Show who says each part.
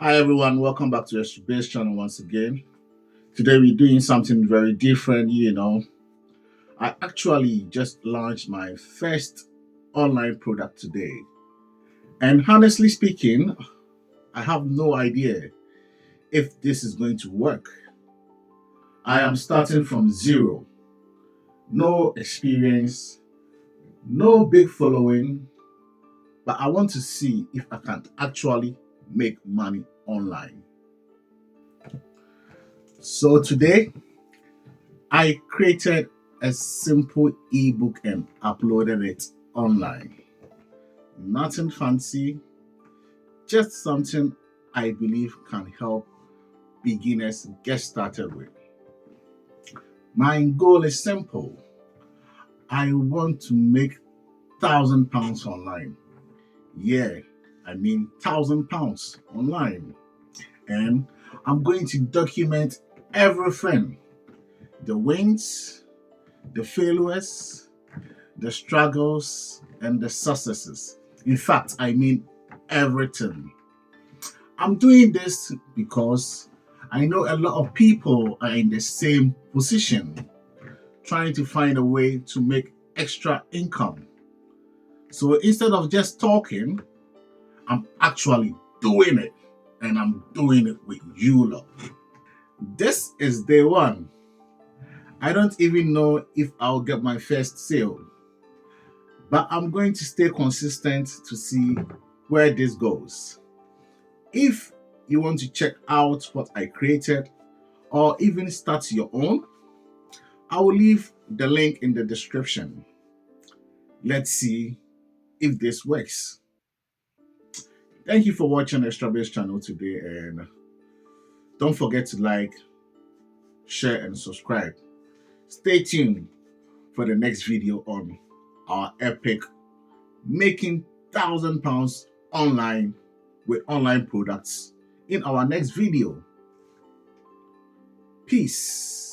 Speaker 1: Hi everyone, welcome back to Extra Base channel once again. Today we're doing something very different. I actually just launched my first online product today. And honestly speaking, I have no idea if this is going to work. I am starting from zero. No experience, no big following, but I want to see if I can actually make money online. So today I created a simple ebook and uploaded it online. Nothing fancy, just something I believe can help beginners get started with. My goal is simple. I want to make £1,000 online. Yeah, I mean £1,000 online. And I'm going to document everything: the wins, the failures, the struggles, and the successes. In fact, I mean everything. I'm doing this because I know a lot of people are in the same position, trying to find a way to make extra income. So instead of just talking, I'm actually doing it. And I'm doing it with you lot. This is day one. I don't even know if I'll get my first sale, but I'm going to stay consistent to see where this goes. If you want to check out what I created or even start your own, I will leave the link in the description. Let's see if this works. Thank you for watching Extra Base channel today, and don't forget to like, share, and subscribe. Stay tuned for the next video on our epic making £1,000 online with online products in our next video. Peace.